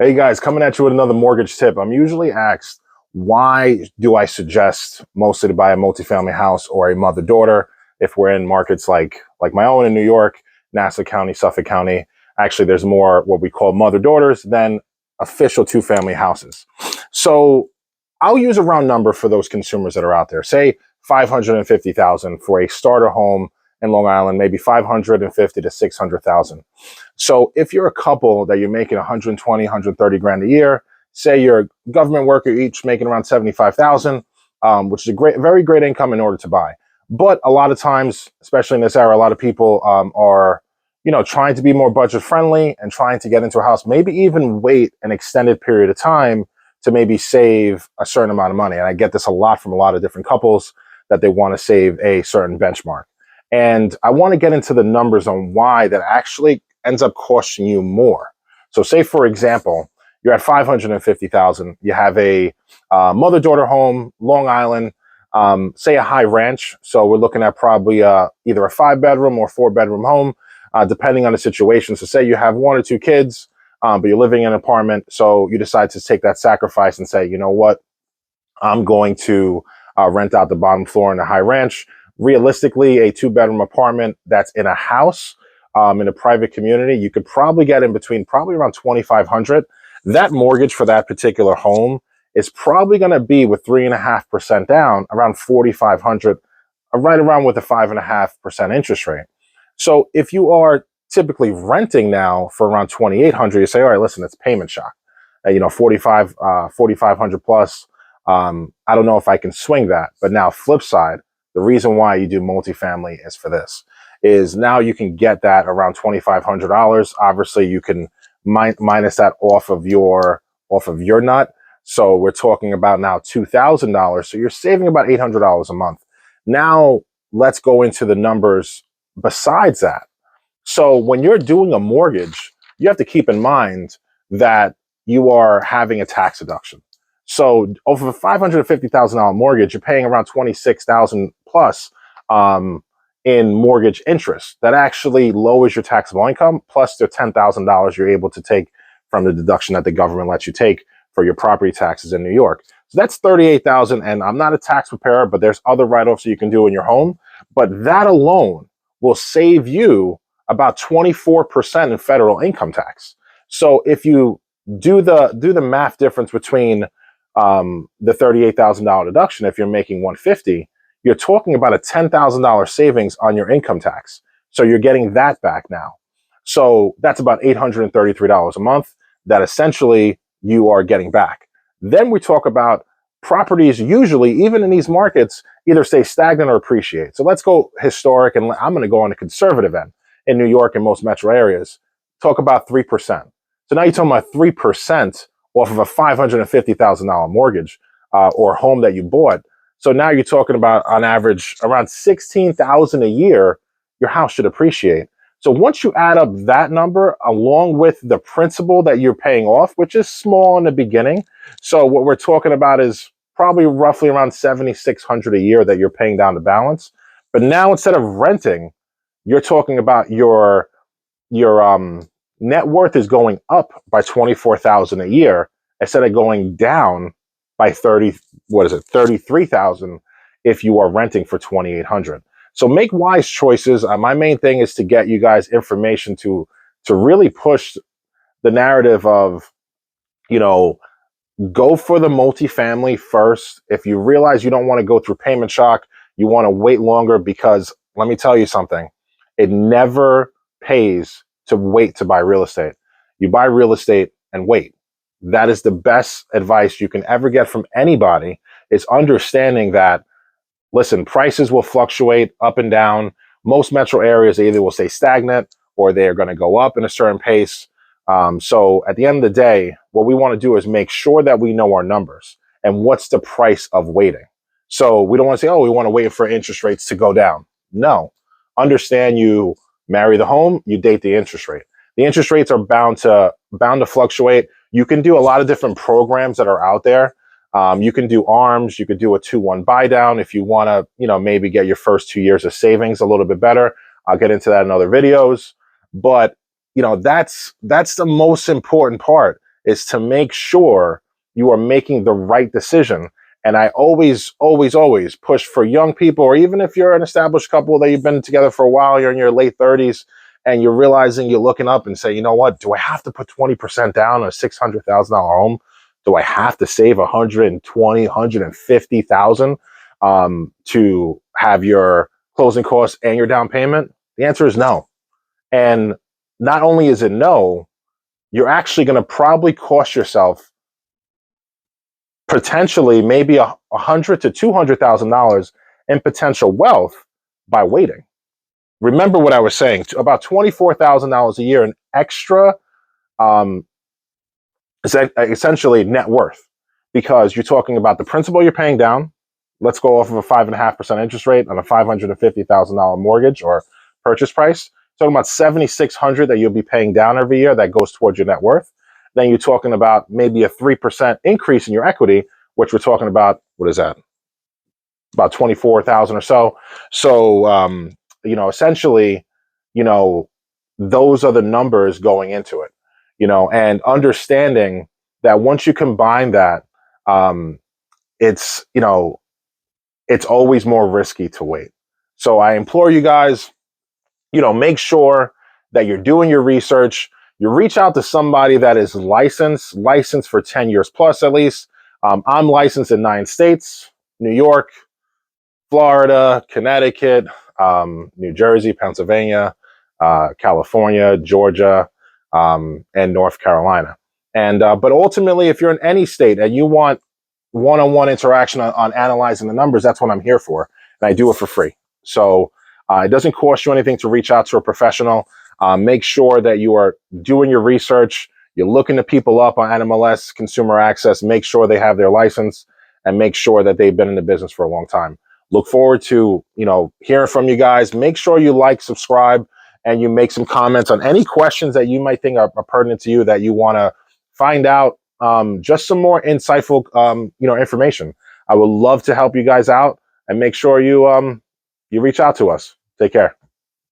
Hey guys, coming at you with another mortgage tip. I'm usually asked, why do I suggest mostly to buy a multifamily house or a mother-daughter if we're in markets like my own in New York, Nassau County, Suffolk County. Actually, there's more what we call mother-daughters than official two-family houses. So I'll use a round number for those consumers that are out there. Say 550,000 for a starter home in Long Island, maybe 550 to 600,000. So if you're a couple that you're making 120, 130 grand a year, say you're a government worker, each making around 75,000, which is a very great income in order to buy. But a lot of times, especially in this era, a lot of people are, trying to be more budget friendly and trying to get into a house, maybe even wait an extended period of time to maybe save a certain amount of money. And I get this a lot from a lot of different couples that they want to save a certain benchmark. And I want to get into the numbers on why that actually ends up costing you more. So say, for example, you're at 550,000, you have a mother-daughter home, Long Island, say a high ranch. So we're looking at probably either a 5-bedroom or 4-bedroom home, depending on the situation. So say you have 1 or 2 kids, but you're living in an apartment. So you decide to take that sacrifice and say, you know what, I'm going to rent out the bottom floor in a high ranch. Realistically, a 2-bedroom apartment that's in a house, in a private community, you could probably get in between probably around 2,500. That mortgage for that particular home is probably going to be with 3.5% down around 4,500, right around with a 5.5% interest rate. So if you are typically renting now for around 2,800, you say, all right, listen, it's payment shock. 4,500 plus. I don't know if I can swing that. But now, flip side, the reason why you do multifamily is for this. Is now you can get that around $2,500. Obviously, you can minus that off of your nut. So we're talking about now $2,000. So you're saving about $800 a month. Now let's go into the numbers besides that. So when you're doing a mortgage, you have to keep in mind that you are having a tax deduction. So over a $550,000 mortgage, you're paying around 26,000 plus in mortgage interest. That actually lowers your taxable income, plus the $10,000 you're able to take from the deduction that the government lets you take for your property taxes in New York. So that's 38,000. And I'm not a tax preparer, but there's other write-offs you can do in your home. But that alone will save you about 24% in federal income tax. So if you do the math difference between the $38,000 deduction, if you're making 150, you're talking about a $10,000 savings on your income tax. So you're getting that back now. So that's about $833 a month that essentially you are getting back. Then we talk about properties usually, even in these markets, either stay stagnant or appreciate. So let's go historic, and I'm going to go on the conservative end. In New York and most metro areas, talk about 3%. So now you're talking about 3% off of a $550,000 mortgage or home that you bought. So now you're talking about, on average, around $16,000 a year, your house should appreciate. So once you add up that number along with the principal that you're paying off, which is small in the beginning. So what we're talking about is probably roughly around $7,600 a year that you're paying down the balance. But now, instead of renting, you're talking about your net worth is going up by 24,000 a year instead of going down by 33,000 if you are renting for 2,800. So make wise choices. My main thing is to get you guys information to really push the narrative of, go for the multifamily first. If you realize you don't want to go through payment shock, you want to wait longer, because let me tell you something, it never pays to wait to buy real estate. You buy real estate and wait. That is the best advice you can ever get from anybody, is understanding that, listen, prices will fluctuate up and down. Most metro areas either will stay stagnant or they are going to go up in a certain pace. So at the end of the day, what we want to do is make sure that we know our numbers and what's the price of waiting. So we don't want to say, oh, we want to wait for interest rates to go down. No. Understand, you marry the home, you date the interest rate. The interest rates are bound to fluctuate. You can do a lot of different programs that are out there. You can do ARMs. You could do a 2-1 buy down if you want to, maybe get your first 2 years of savings a little bit better. I'll get into that in other videos. But, that's the most important part, is to make sure you are making the right decision. And I always, always, always push for young people, or even if you're an established couple that you've been together for a while, you're in your late 30s, and you're realizing, you're looking up and say, you know what, do I have to put 20% down on a $600,000 home? Do I have to save 120, 150,000 to have your closing costs and your down payment? The answer is no. And not only is it no, you're actually going to probably cost yourself potentially maybe $100 to $200,000 in potential wealth by waiting. Remember what I was saying, about $24,000 a year in extra um, is essentially net worth, because you're talking about the principal you're paying down. Let's go off of a 5.5% interest rate on a $550,000 mortgage or purchase price. Talking about $7,600 that you'll be paying down every year that goes towards your net worth. Then you're talking about maybe a 3% increase in your equity, which we're talking about, what is that? About 24,000 or so. So, essentially, those are the numbers going into it, and understanding that once you combine that, it's, it's always more risky to wait. So I implore you guys, make sure that you're doing your research. You reach out to somebody that is licensed for 10 years plus at least. I'm licensed in 9 states: New York, Florida, Connecticut, New Jersey, Pennsylvania, California, Georgia, and North Carolina. And but ultimately, if you're in any state and you want one-on-one interaction on analyzing the numbers, that's what I'm here for, and I do it for free. So it doesn't cost you anything to reach out to a professional. Make sure that you are doing your research. You're looking to people up on NMLS Consumer Access. Make sure they have their license, and make sure that they've been in the business for a long time. Look forward to hearing from you guys. Make sure you like, subscribe, and you make some comments on any questions that you might think are pertinent to you, that you want to find out. Just some more insightful, information. I would love to help you guys out, and make sure you reach out to us. Take care.